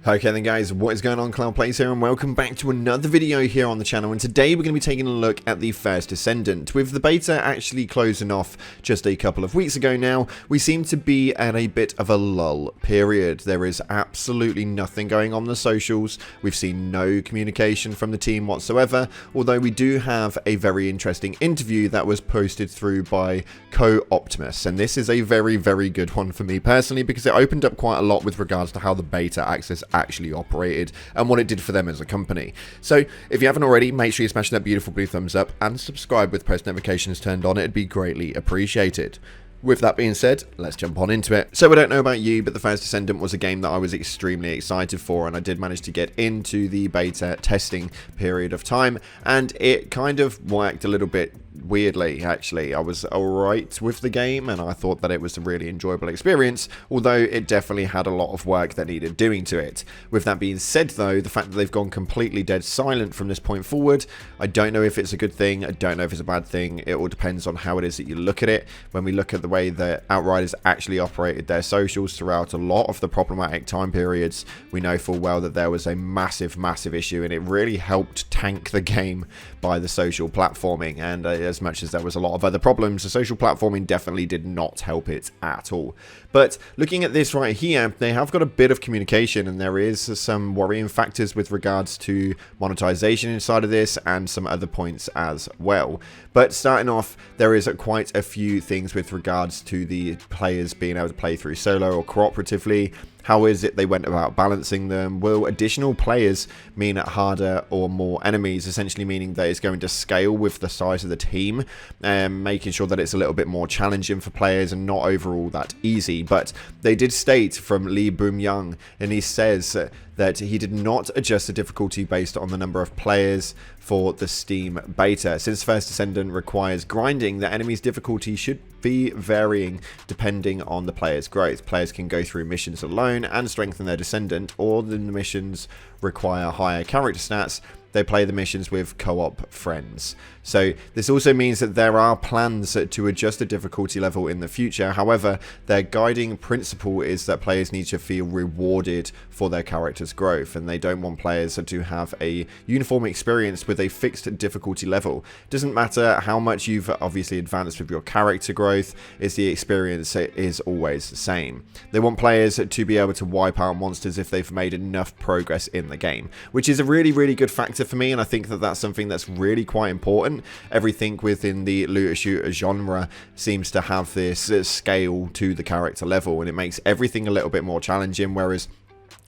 Okay then guys, what is going on? Cloud Plays here and welcome back to another video here on the channel, and today we're going to be taking a look at the first Descendant. With the beta actually closing off just a couple of weeks ago now, we seem to be at a bit of a lull period. There is absolutely nothing going on the socials. We've seen no communication from the team whatsoever, although we do have a very interesting interview that was posted through by Co-Optimus, and this is a very good one for me personally because it opened up quite a lot with regards to how the beta access actually operated and what it did for them as a company. So if you haven't already, make sure you smash that beautiful blue thumbs up and subscribe with post notifications turned on. It'd be greatly appreciated. With that being said, let's jump on into it. So I don't know about you, but the first Descendant was a game that I was extremely excited for, and I did manage to get into the beta testing period of time, and it kind of worked a little bit weirdly, actually. I was alright with the game, and I thought that it was a really enjoyable experience, although it definitely had a lot of work that needed doing to it. With that being said though, the fact that they've gone completely dead silent from this point forward, I don't know if it's a good thing, I don't know if it's a bad thing. It all depends on how it is that you look at it. When we look at the way that Outriders actually operated their socials throughout a lot of the problematic time periods, we know full well that there was a massive issue, and it really helped tank the game by the social platforming. And as much as there was a lot of other problems, the social platforming definitely did not help it at all. But looking at this right here, they have got a bit of communication, and there is some worrying factors with regards to monetization inside of this and some other points as well. But starting off, there is quite a few things with regards to the players being able to play through solo or cooperatively. How is it they went about balancing them? Will additional players mean harder or more enemies, essentially meaning that it's going to scale with the size of the team, making sure that it's a little bit more challenging for players and not overall that easy. But they did state from Lee Boom-young, and he says that he did not adjust the difficulty based on the number of players for the Steam beta. Since First Descendant requires grinding, the enemy's difficulty should be varying depending on the player's growth. Players can go through missions alone and strengthen their Descendant, or the missions require higher character stats. They play the missions with co-op friends. So this also means that there are plans to adjust the difficulty level in the future. However, their guiding principle is that players need to feel rewarded for their character's growth, and they don't want players to have a uniform experience with a fixed difficulty level. It doesn't matter how much you've obviously advanced with your character growth, it's the experience is always the same. They want players to be able to wipe out monsters if they've made enough progress in the game, which is a really good factor for me, and I think that that's something that's really quite important. Everything within the looter shooter genre seems to have this scale to the character level, and it makes everything a little bit more challenging, whereas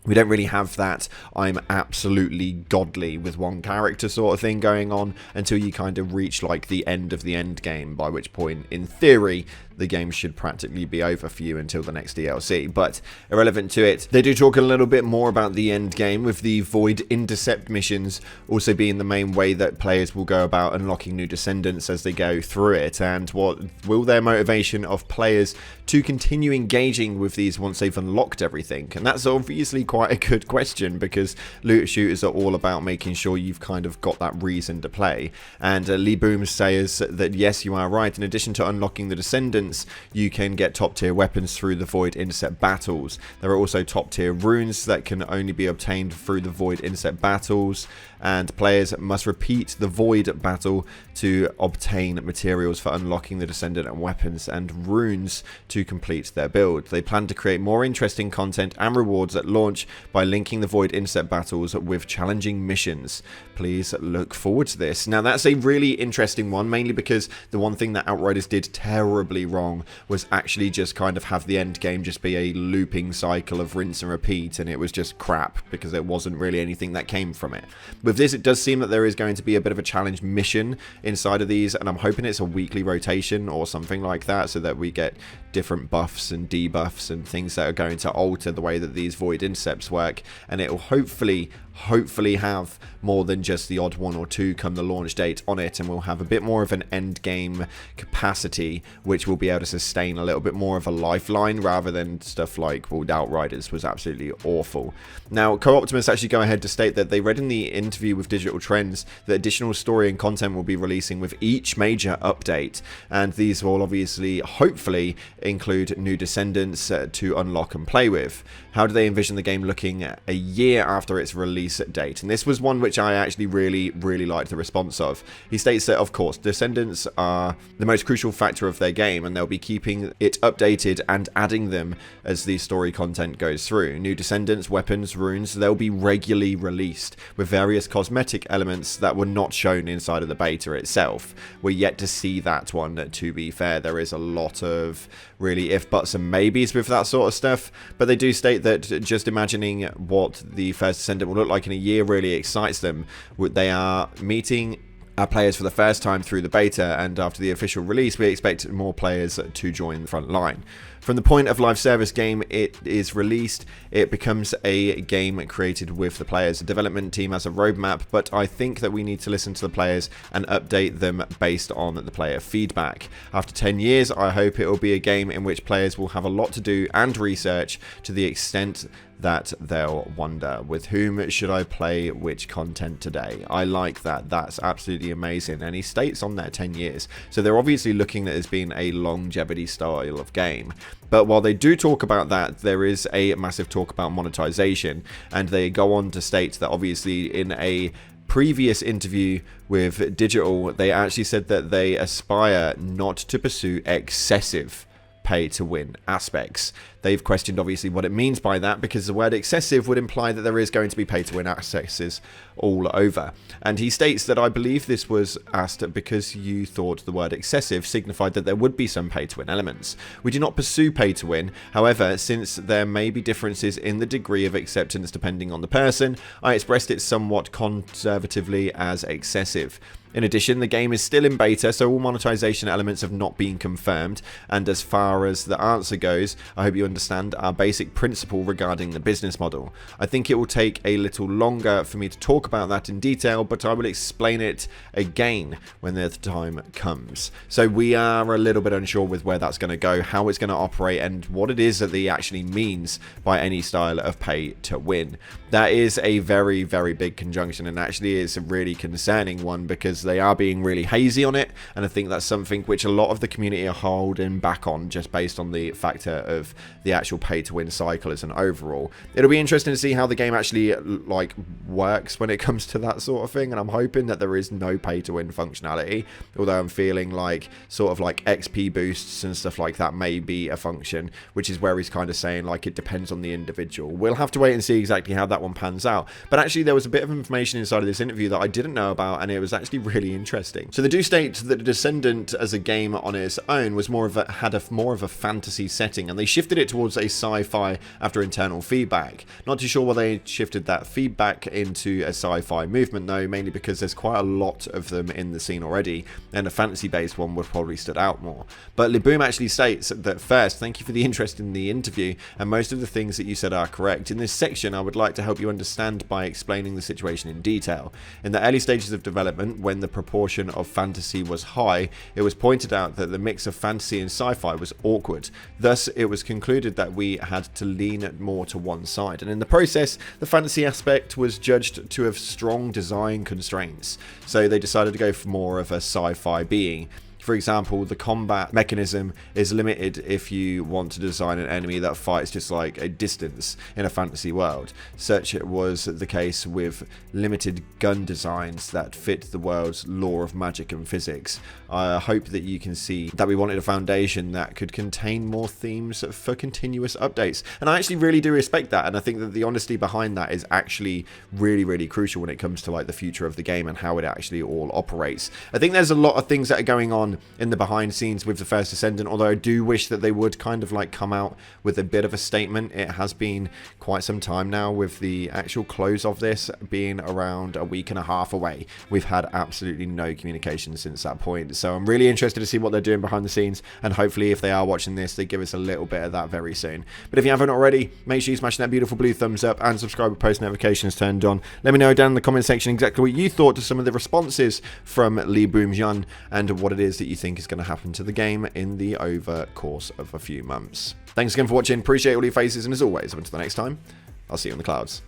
we don't really have that I'm absolutely godly with one character sort of thing going on until you kind of reach like the end of the end game, by which point in theory the game should practically be over for you until the next DLC. But irrelevant to it, they do talk a little bit more about the end game, with the Void Intercept missions also being the main way that players will go about unlocking new Descendants as they go through it. And what will their motivation of players to continue engaging with these once they've unlocked everything? And that's obviously quite a good question, because looter shooters are all about making sure you've kind of got that reason to play. And Lee Boom says that yes, you are right, in addition to unlocking the Descendants, you can get top tier weapons through the Void Intercept battles. There are also top tier runes that can only be obtained through the Void Intercept battles, and players must repeat the Void battle to obtain materials for unlocking the Descendant and weapons and runes to complete their build. They plan to create more interesting content and rewards at launch by linking the Void Intercept battles with challenging missions. Please look forward to this. Now that's a really interesting one, mainly because the one thing that Outriders did terribly wrong was actually just kind of have the end game just be a looping cycle of rinse and repeat, and it was just crap because there wasn't really anything that came from it. With this, it does seem that there is going to be a bit of a challenge mission inside of these, and I'm hoping it's a weekly rotation or something like that, so that we get different buffs and debuffs and things that are going to alter the way that these Void Intercepts work, and it will hopefully have more than just the odd one or two come the launch date on it, and we'll have a bit more of an end game capacity, which will be able to sustain a little bit more of a lifeline rather than stuff like, well, Outriders was absolutely awful. Now, Co-Optimus actually go ahead to state that they read in the interview with Digital Trends that additional story and content will be releasing with each major update, and these will obviously hopefully include new Descendants to unlock and play with. How do they envision the game looking a year after its release date, and this was one which I actually really liked the response of. He states that, of course, Descendants are the most crucial factor of their game, and they'll be keeping it updated and adding them as the story content goes through. New Descendants, weapons, runes, they'll be regularly released with various cosmetic elements that were not shown inside of the beta itself. We're yet to see that one, to be fair. There is a lot of really if, buts and maybes with that sort of stuff, but they do state that just imagining what the first Descendant will look like in a year really excites them. They are meeting our players for the first time through the beta, and after the official release we expect more players to join the front line. From the point of live service game it is released, it becomes a game created with the players. The development team has a roadmap, but I think that we need to listen to the players and update them based on the player feedback. After 10 years, I hope it will be a game in which players will have a lot to do and research to the extent that they'll wonder, with whom should I play which content today. I like that. That's absolutely amazing. And he states on there 10 years. So they're obviously looking at it as being a longevity style of game. But while they do talk about that, there is a massive talk about monetization, and they go on to state that obviously in a previous interview with Digital, they actually said that they aspire not to pursue excessive pay to win aspects. They've questioned obviously what it means by that, because the word excessive would imply that there is going to be pay to win accesses all over. And he states that, I believe this was asked because you thought the word excessive signified that there would be some pay to win elements. We do not pursue pay to win. However, since there may be differences in the degree of acceptance depending on the person, I expressed it somewhat conservatively as excessive. In addition, the game is still in beta, so all monetization elements have not been confirmed, and as far as the answer goes, I hope you understand our basic principle regarding the business model. I think it will take a little longer for me to talk about that in detail, but I will explain it again when the time comes. So we are a little bit unsure with where that's going to go, how it's going to operate, and what it is that he actually means by any style of pay to win. That is a very big conjunction, and actually is a really concerning one, because they are being really hazy on it, and I think that's something which a lot of the community are holding back on, just based on the factor of the actual pay to win cycle as an overall. It'll be interesting to see how the game actually like works when it comes to that sort of thing, and I'm hoping that there is no pay to win functionality, although I'm feeling like sort of like XP boosts and stuff like that may be a function, which is where he's kind of saying like it depends on the individual. We'll have to wait and see exactly how that one pans out, but actually there was a bit of information inside of this interview that I didn't know about, and it was actually really interesting. So they do state that Descendant as a game on its own was more of a fantasy setting, and they shifted it towards a sci-fi after internal feedback. Not too sure why they shifted that feedback into a sci-fi movement though, mainly because there's quite a lot of them in the scene already, and a fantasy based one would probably stood out more. But Liboom actually states that, first, thank you for the interest in the interview, and most of the things that you said are correct. In this section I would like to help you understand by explaining the situation in detail. In the early stages of development, when the proportion of fantasy was high, it was pointed out that the mix of fantasy and sci-fi was awkward. Thus, it was concluded that we had to lean more to one side, and in the process, the fantasy aspect was judged to have strong design constraints, so they decided to go for more of a sci-fi being. For example, the combat mechanism is limited if you want to design an enemy that fights just like a distance in a fantasy world. Such was the case with limited gun designs that fit the world's law of magic and physics. I hope that you can see that we wanted a foundation that could contain more themes for continuous updates. And I actually really do respect that, and I think that the honesty behind that is actually really crucial when it comes to like the future of the game and how it actually all operates. I think there's a lot of things that are going on in the behind scenes with the first Descendant, although I do wish that they would kind of like come out with a bit of a statement. It has been quite some time now, with the actual close of this being around a week and a half away. We've had absolutely no communication since that point, so I'm really interested to see what they're doing behind the scenes, and hopefully if they are watching this, they give us a little bit of that very soon. But if you haven't already, make sure you smash that beautiful blue thumbs up and subscribe with post notifications turned on. Let me know down in the comment section exactly what you thought to some of the responses from Liboom Jun, and what it is that you think is going to happen to the game in the over course of a few months. Thanks again for watching, appreciate all your faces, and as always, up until the next time, I'll see you in the clouds.